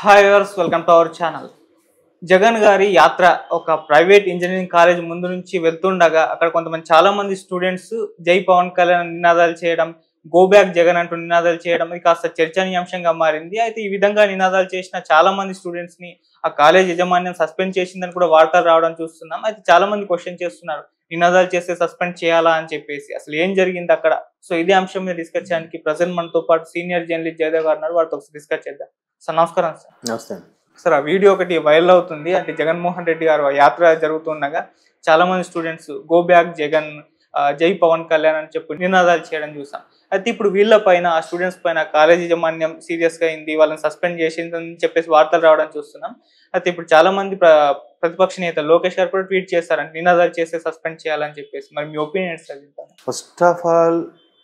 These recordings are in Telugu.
Hi viewers, welcome to our channel. Jagan గారి యాత్ర ఒక ప్రైవేట్ ఇంజనీరింగ్ కాలేజ్ ముందు నుంచి వెళ్తుండగా అక్కడ కొంతమంది చాలా మంది స్టూడెంట్స్ జై పవన్ కళ్యాణ్ నినాదాలు చేయడం, గో బ్యాక్ జగన్ అంటూ నినాదాలు చేయడం ఇది కాస్త చర్చనీయాంశంగా మారింది. అయితే ఈ విధంగా నినాదాలు చేసిన చాలా మంది స్టూడెంట్స్ ని ఆ కాలేజ్ యాజమాన్యం సస్పెండ్ చేసిందని కూడా వార్తలు రావడం చూస్తున్నాం. అయితే చాలా మంది క్వశ్చన్ చేస్తున్నారు, నినాదాలు చేస్తే సస్పెండ్ చేయాలా అని చెప్పేసి. అసలు ఏం జరిగింది అక్కడ? సో ఇదే అంశం మీద డిస్కస్ చేయడానికి ప్రజెంట్ మనతో పాటు సీనియర్ జర్నలిస్ట్ జయదేవ్ గారు ఉన్నారు. వారితో డిస్కస్ చేద్దాం. సార్ నమస్కారం. సార్ నమస్తే. సార్ ఆ వీడియో ఒకటి వైరల్ అవుతుంది. అంటే జగన్మోహన్ రెడ్డి గారు యాత్ర జరుగుతుండగా చాలా మంది స్టూడెంట్స్ గో బ్యాక్ జగన్, జై పవన్ కళ్యాణ్ అని చెప్పి నినాదాలు చేయడం చూసాం. అయితే ఇప్పుడు వీళ్ళ పైన, ఆ స్టూడెంట్స్ పైన కాలేజీ యాజమాన్యం సీరియస్ గా అయింది, వాళ్ళని సస్పెండ్ చేసిందని చెప్పేసి వార్తలు రావడం చూస్తున్నాం. అయితే ఇప్పుడు చాలా మంది ప్రతిపక్ష నేత లోకేష్ గారు కూడా ట్వీట్ చేస్తారంటే నినాదాలు చేస్తే సస్పెండ్ చేయాలని చెప్పేసి. మరి మీ opinion sir? First of all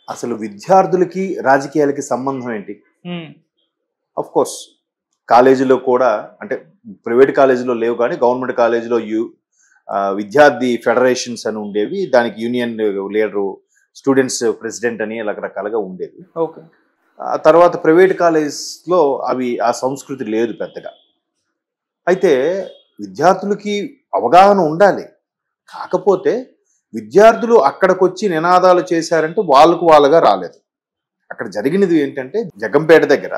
అసలు విద్యార్థులకి రాజకీయాలకి సంబంధం ఏంటి? ఆఫ్ కోర్స్ కాలేజీలో కూడా, అంటే ప్రైవేట్ కాలేజీలో లేవు కానీ గవర్నమెంట్ కాలేజీలో విద్యార్థి ఫెడరేషన్స్ అని ఉండేవి. దానికి యూనియన్ లీడరు, స్టూడెంట్స్ ప్రెసిడెంట్ అని రకరకాలుగా ఉండేవి. ఓకే. తర్వాత ప్రైవేట్ కాలేజ్లో ఆ సంస్కృతి లేదు పెద్దగా. అయితే విద్యార్థులకి అవగాహన ఉండాలి. కాకపోతే విద్యార్థులు అక్కడికి వచ్చి నినాదాలు చేశారంటే వాళ్ళుగా రాలేదు. అక్కడ జరిగినది ఏంటంటే, జగంపేట దగ్గర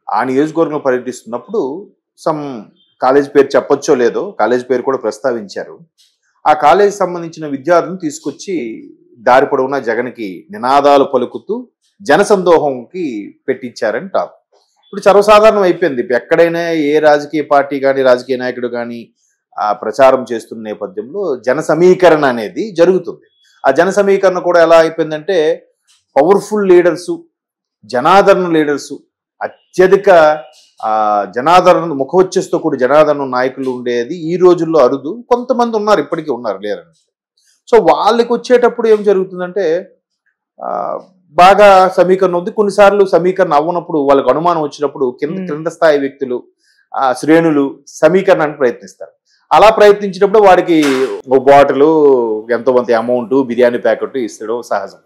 ఆ నియోజకవర్గంలో పర్యటిస్తున్నప్పుడు సమ్ కాలేజ్ పేరు చెప్పొచ్చో లేదో, కాలేజ్ పేరు కూడా ప్రస్తావించారు. ఆ కాలేజ్ సంబంధించిన విద్యార్థులను తీసుకొచ్చి దారి పొడవునా జగన్కి నినాదాలు పలుకుతూ జనసందోహంకి పెట్టించారని టాక్. ఇప్పుడు సర్వసాధారణం అయిపోయింది. ఎక్కడైనా ఏ రాజకీయ పార్టీ కానీ రాజకీయ నాయకుడు కానీ ఆ ప్రచారం చేస్తున్న నేపథ్యంలో జన సమీకరణ అనేది జరుగుతుంది. ఆ జన సమీకరణ కూడా ఎలా అయిపోయిందంటే, పవర్ఫుల్ లీడర్సు, జనాదరణ లీడర్సు, అత్యధిక జనాదరణ ముఖవచ్చస్తో కూడా జనాదరణ నాయకులు ఉండేది ఈ రోజుల్లో అరుదు. కొంతమంది ఉన్నారు, ఇప్పటికీ ఉన్నారు, లేరని. సో వాళ్ళకి వచ్చేటప్పుడు ఏం జరుగుతుందంటే, బాగా సమీకరణ ఉంది. కొన్నిసార్లు సమీకరణ అవ్వనప్పుడు, వాళ్ళకి అనుమానం వచ్చినప్పుడు క్రింద స్థాయి వ్యక్తులు, శ్రేణులు సమీకరణానికి ప్రయత్నిస్తారు. అలా ప్రయత్నించినప్పుడు వాడికి ఓ బాటిల్, ఎంతో కొంత అమౌంట్, బిర్యానీ ప్యాకెట్ ఇస్తాడు సహజం.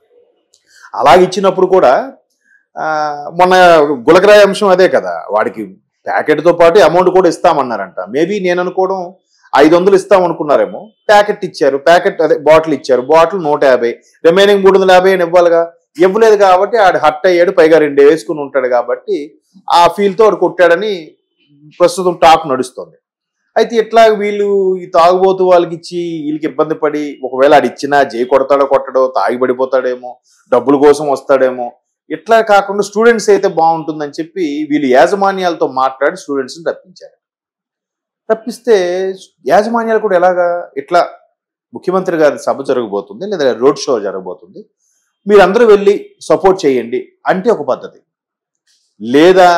అలాగే ఇచ్చినప్పుడు కూడా మొన్న గులకరాయి అంశం అదే కదా, వాడికి ప్యాకెట్తో పాటు అమౌంట్ కూడా ఇస్తామన్నారంట. మేబీ నేను అనుకోవడం 500 ఇస్తాం అనుకున్నారేమో. ప్యాకెట్ ఇచ్చారు, ప్యాకెట్ అదే బాటిల్ ఇచ్చారు, బాటిల్ 150, రిమైనింగ్ 350 అని ఇవ్వాలిగా. ఇవ్వలేదు కాబట్టి ఆడు హర్ట్ అయ్యాడు, పైగా 2 వేసుకుని ఉంటాడు కాబట్టి ఆ ఫీల్తో వాడు కొట్టాడని ప్రస్తుతం టాక్ నడుస్తుంది. అయితే ఇట్లా వీళ్ళు ఈ తాగుబోతు వాళ్ళకి ఇచ్చి వీళ్ళకి ఇబ్బంది పడి, ఒకవేళ ఆడు ఇచ్చినా జై కొడతాడో కొట్టడో, తాగి పడిపోతాడేమో, డబ్బుల కోసం వస్తాడేమో, ఇట్లా కాకుండా స్టూడెంట్స్ అయితే బాగుంటుందని చెప్పి వీళ్ళు యాజమాన్యాలతో మాట్లాడి స్టూడెంట్స్ని రప్పించారు. రప్పిస్తే యాజమాన్యాలు కూడా ఎలాగా, ఇట్లా ముఖ్యమంత్రి గారి సభ జరగబోతుంది లేదా రోడ్ షో జరగబోతుంది, మీరందరూ వెళ్ళి సపోర్ట్ చేయండి అంటే ఒక పద్ధతి. లేదా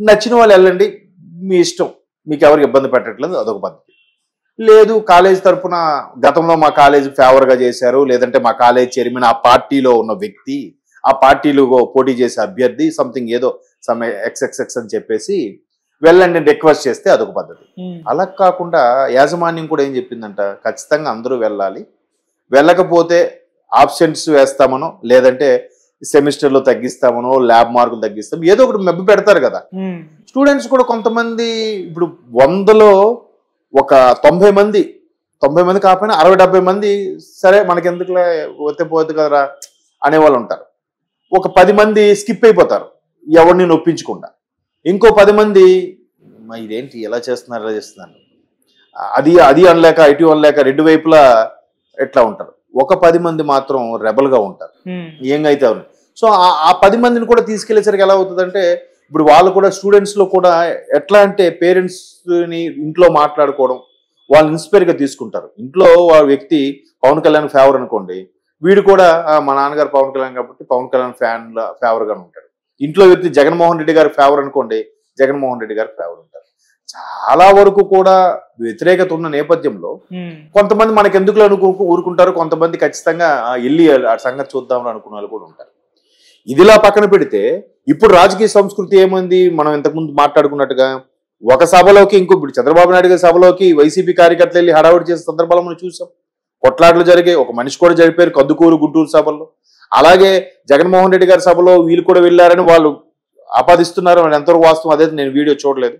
నచ్చిన వాళ్ళు వెళ్ళండి, మీ ఇష్టం, మీకు ఎవరికి ఇబ్బంది పెట్టట్లేదు, అదొక పద్ధతి. లేదు, కాలేజ్ తరఫున గతంలో మా కాలేజ్ ఫేవర్గా చేశారు, లేదంటే మా కాలేజ్ చైర్మన్ ఆ పార్టీలో ఉన్న వ్యక్తి, ఆ పార్టీలో పోటీ చేసే అభ్యర్థి, సంథింగ్ ఏదో సమ్ ఎక్స్ఎక్స్ఎక్స్ అని చెప్పేసి వెళ్ళండి రిక్వెస్ట్ చేస్తే అదొక పద్ధతి. అలా కాకుండా యాజమాన్యం కూడా ఏం చెప్పిందంట, ఖచ్చితంగా అందరూ వెళ్ళాలి, వెళ్ళకపోతే ఆబ్సెంట్స్ వేస్తామనో, లేదంటే సెమిస్టర్లో తగ్గిస్తామనో, ల్యాబ్ మార్కులు తగ్గిస్తాం, ఏదో ఒకటి మెబ్బి పెడతారు కదా. స్టూడెంట్స్ కూడా కొంతమంది, ఇప్పుడు 100లో ఒక 90 మంది కాకపోయినా 60-70 మంది సరే మనకెందుకులే పోతే పోతుంది కదరా అనేవాళ్ళు ఉంటారు. ఒక 10 మంది స్కిప్ అయిపోతారు ఎవరిని నొప్పించకుండా. ఇంకో 10 మంది ఇదేంటి ఎలా చేస్తున్నారు, ఎలా చేస్తున్నారు, అది అనలేక ఇటు అనలేక రెండు వైపులా ఎట్లా ఉంటారు. ఒక 10 మంది మాత్రం రెబల్గా ఉంటారు, ఏంగైతే అవును. సో ఆ 10 మందిని కూడా తీసుకెళ్లేసరికి ఎలా అవుతుందంటే, ఇప్పుడు వాళ్ళు కూడా స్టూడెంట్స్లో కూడా ఎట్లా అంటే పేరెంట్స్ని ఇంట్లో మాట్లాడుకోవడం, వాళ్ళు ఇన్స్పైర్గా తీసుకుంటారు. ఇంట్లో వాళ్ళ వ్యక్తి పవన్ కళ్యాణ్ ఫేవర్ అనుకోండి, వీడు కూడా మా నాన్నగారు పవన్ కళ్యాణ్ కాబట్టి పవన్ కళ్యాణ్ ఫేవర్గా ఉంటాడు. ఇంట్లో వ్యక్తి జగన్మోహన్ రెడ్డి గారి ఫేవర్ అనుకోండి, జగన్మోహన్ రెడ్డి గారి ఫేవర్ ఉంటారు. చాలా వరకు కూడా వ్యతిరేకత ఉన్న నేపథ్యంలో కొంతమంది మనకి ఎందుకు ఊరుకుంటారు, కొంతమంది ఖచ్చితంగా వెళ్ళి ఆ సంగతి చూద్దామని అనుకున్న వాళ్ళు కూడా ఉంటారు. ఇదిలా పక్కన పెడితే ఇప్పుడు రాజకీయ సంస్కృతి ఏమైంది, మనం ఇంతకుముందు మాట్లాడుకున్నట్టుగా ఒక సభలోకి ఇప్పుడు చంద్రబాబు నాయుడు గారి సభలోకి వైసీపీ కార్యకర్తలు వెళ్ళి హడావుడి చేసే సందర్భాలు మనం చూసాం. కొట్లాట్లు జరిగాయి, ఒక మనిషి కూడా జరిపారు కందుకూరు గుంటూరు సభల్లో. అలాగే జగన్మోహన్ రెడ్డి గారి సభలో వీళ్ళు కూడా వెళ్ళారని వాళ్ళు ఆపాదిస్తున్నారు అని ఎంతవరకు వాస్తవం అదే నేను వీడియో చూడలేదు.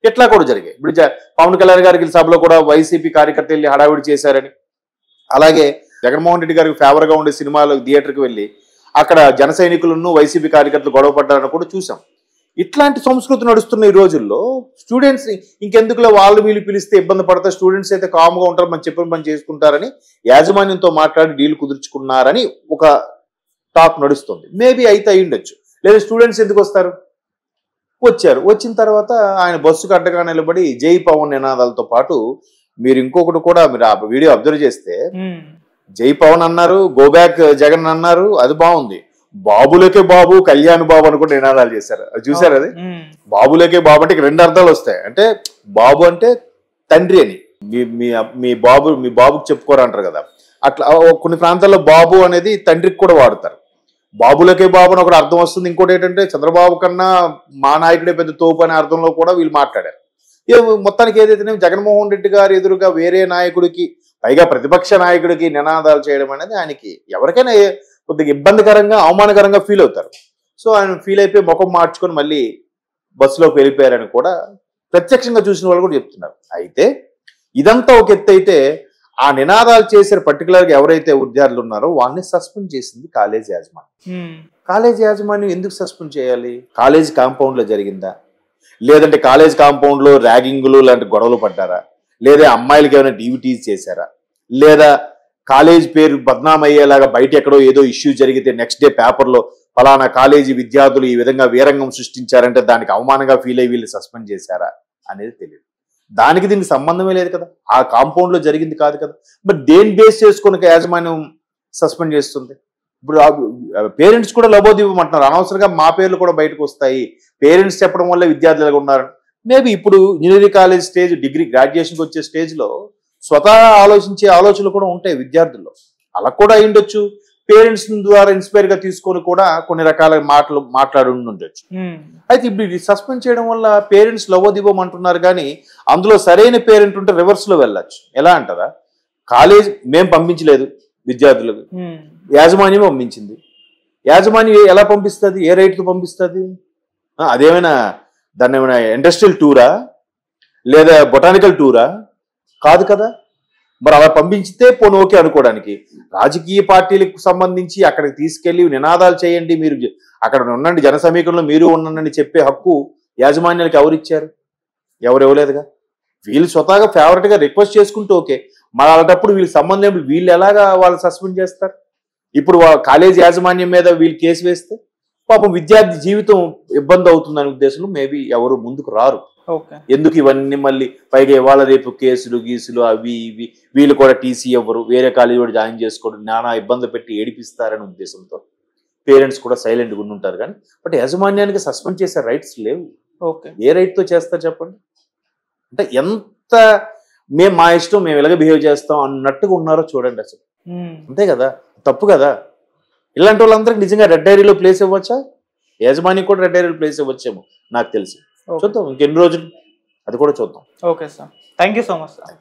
ఇట్లా కూడా జరిగాయి. ఇప్పుడు పవన్ కళ్యాణ్ గారికి సభలో కూడా వైసీపీ కార్యకర్తలు వెళ్ళి హడావిడి చేశారని, అలాగే జగన్మోహన్ రెడ్డి గారికి ఫేవర్ గా ఉండే సినిమాలు థియేటర్కి వెళ్ళి అక్కడ జన సైనికులను వైసీపీ కార్యకర్తలు గొడవ పడ్డారని కూడా చూసాం. ఇట్లాంటి సంస్కృతి నడుస్తున్న ఈ రోజుల్లో స్టూడెంట్స్ ఇంకెందుకులో వాళ్ళు వీళ్ళు పిలిస్తే ఇబ్బంది పడతారు, స్టూడెంట్స్ అయితే కామ్గా ఉంటారు, మనం చెప్పిన పని చేసుకుంటారని యాజమాన్యంతో మాట్లాడి డీల్ కుదుర్చుకున్నారని ఒక టాక్ నడుస్తుంది. మేబీ అయితే అయి ఉండొచ్చు. లేదా స్టూడెంట్స్ ఎందుకు వస్తారు, వచ్చారు, వచ్చిన తర్వాత ఆయన బస్సుకు అడ్డగా నిలబడి జై పవన్ నినాదాలతో పాటు మీరు ఇంకొకటి కూడా మీరు ఆ వీడియో అబ్జర్వ్ చేస్తే జై పవన్ అన్నారు, గో బ్యాక్ జగన్ అన్నారు, అది బాగుంది. బాబులకే బాబు కళ్యాణ్ బాబు అని కూడా నినాదాలు చేశారు. అది చూసారు. అది బాబులకే బాబు అంటే 2 అర్థాలు వస్తాయి. అంటే బాబు అంటే తండ్రి అని, మీ బాబుకి చెప్పుకోరు అంటారు కదా, అట్లా కొన్ని ప్రాంతాల్లో బాబు అనేది తండ్రికి కూడా వాడతారు. బాబులకే బాబు అని ఒకటి అర్థం వస్తుంది. ఇంకోటి ఏంటంటే చంద్రబాబు కన్నా మా నాయకుడే పెద్ద తోపు అనే అర్థంలో కూడా వీళ్ళు మాట్లాడారు. మొత్తానికి ఏదైతే జగన్మోహన్ రెడ్డి గారు ఎదురుగా వేరే నాయకుడికి, పైగా ప్రతిపక్ష నాయకుడికి నినాదాలు చేయడం అనేది ఆయనకి ఎవరికైనా కొద్దిగా ఇబ్బందికరంగా అవమానకరంగా ఫీల్ అవుతారు. సో ఆయన ఫీల్ అయిపోయి ముఖం మార్చుకొని మళ్ళీ బస్సులోకి వెళ్ళిపోయారని కూడా ప్రత్యక్షంగా చూసిన వాళ్ళు కూడా చెప్తున్నారు. అయితే ఇదంతా ఒక ఎత్తు అయితే, ఆ నినాదాలు చేసే పర్టికులర్గా ఎవరైతే విద్యార్థులు ఉన్నారో వాళ్ళని సస్పెండ్ చేసింది కాలేజ్ యాజమాన్యం. కాలేజ్ యాజమాన్యం ఎందుకు సస్పెండ్ చేయాలి? కాలేజ్ కాంపౌండ్ లో జరిగిందా, లేదంటే కాలేజ్ కాంపౌండ్ లో ర్యాగింగ్లు లాంటి గొడవలు పడ్డారా, లేదా అమ్మాయిలకి ఏమైనా డీవిటీస్ చేశారా, లేదా కాలేజ్ పేరు బద్నాం అయ్యేలాగా బయట ఎక్కడో ఏదో ఇష్యూ జరిగితే నెక్స్ట్ డే పేపర్లో ఫలానా కాలేజీ విద్యార్థులు ఈ విధంగా వీరంగం సృష్టించారంటే దానికి అవమానంగా ఫీల్ అయ్యి వీళ్ళు సస్పెండ్ చేశారా అనేది తెలియదు. దానికి దీనికి సంబంధమే లేదు కదా, ఆ కాంపౌండ్ లో జరిగింది కాదు కదా. మరి దేని బేస్ చేసుకుని యాజమాన్యం సస్పెండ్ చేస్తుంది? ఇప్పుడు పేరెంట్స్ కూడా లబోదివ్వమంటున్నారు, అనవసరంగా మా పేర్లు కూడా బయటకు వస్తాయి, పేరెంట్స్ చెప్పడం వల్ల విద్యార్థులుగా ఉన్నారు. మేబీ ఇప్పుడు ఇంజనీరింగ్ కాలేజ్ స్టేజ్, డిగ్రీ గ్రాడ్యుయేషన్కి వచ్చే స్టేజ్లో స్వతహా ఆలోచించే ఆలోచనలు కూడా ఉంటాయి విద్యార్థుల్లో. అలా కూడా అయి ఉండొచ్చు. పేరెంట్స్ ద్వారా ఇన్స్పైర్ గా తీసుకొని కూడా కొన్ని రకాల మాట్లాడి ఉండొచ్చు. అయితే ఇప్పుడు ఇది సస్పెండ్ చేయడం వల్ల పేరెంట్స్ లవోదివ్వమంటున్నారు, కానీ అందులో సరైన పేరెంట్ ఉంటే రివర్స్ లో వెళ్ళచ్చు. ఎలా అంటారా, కాలేజ్ మేము పంపించలేదు విద్యార్థులకు, యాజమాన్యం పంపించింది. యాజమాన్యం ఎలా పంపిస్తుంది, ఏ రైట్కి పంపిస్తుంది? అదేమైనా దాన్ని ఏమైనా ఇండస్ట్రియల్ టూరా లేదా బొటానికల్ టూరా? కాదు కదా. మరి అలా పంపించితే పోను ఓకే అనుకోవడానికి, రాజకీయ పార్టీలకు సంబంధించి అక్కడికి తీసుకెళ్లి నినాదాలు చేయండి, మీరు అక్కడ ఉండండి, జన సమీకరణలో మీరు ఉండండి చెప్పే హక్కు యాజమాన్యాలకు ఎవరిచ్చారు? ఎవరు ఇవ్వలేదుగా. వీళ్ళు స్వతహాగా ఫేవరెట్ గా రిక్వెస్ట్ చేసుకుంటూ ఓకే, మరి అలాంటప్పుడు వీళ్ళకి సంబంధం వీళ్ళు ఎలాగా వాళ్ళు సస్పెండ్ చేస్తారు? ఇప్పుడు కాలేజ్ యాజమాన్యం మీద వీళ్ళు కేసు వేస్తే పాపం విద్యార్థి జీవితం ఇబ్బంది అవుతుందనే ఉద్దేశంలో మేబీ ఎవరు ముందుకు రారు. ఎందుకు ఇవన్నీ మళ్ళీ పైగా ఇవాళ రేపు కేసులు గీసులు అవి ఇవి, వీళ్ళు కూడా టీసీ ఇవ్వరు, వేరే కాలేజీ కూడా జాయిన్ చేసుకోవడం, నానా ఇబ్బంది పెట్టి ఏడిపిస్తారనే ఉద్దేశంతో పేరెంట్స్ కూడా సైలెంట్గా ఉంటుంటారు. కానీ బట్ యాజమాన్యానికి సస్పెండ్ చేసే రైట్స్ లేవు. ఏ రైట్ తో చేస్తారు చెప్పండి? అంటే ఎంత మేము మా ఇష్టం మేము ఇలాగ బిహేవ్ చేస్తాం అన్నట్టుగా ఉన్నారో చూడండి అసలు. అంతే కదా, తప్పు కదా. ఇలాంటి వాళ్ళందరికీ నిజంగా రెడ్ డైరీలో ప్లేస్ ఇవ్వచ్చా? యాజమాన్యం కూడా రెడ్ డైరీలో ప్లేస్ ఇవ్వచ్చేమో నాకు తెలిసి. చూద్దాం ఇంకెన్ని రోజులు, అది కూడా చూద్దాం. Okay sir, thank you so much sir.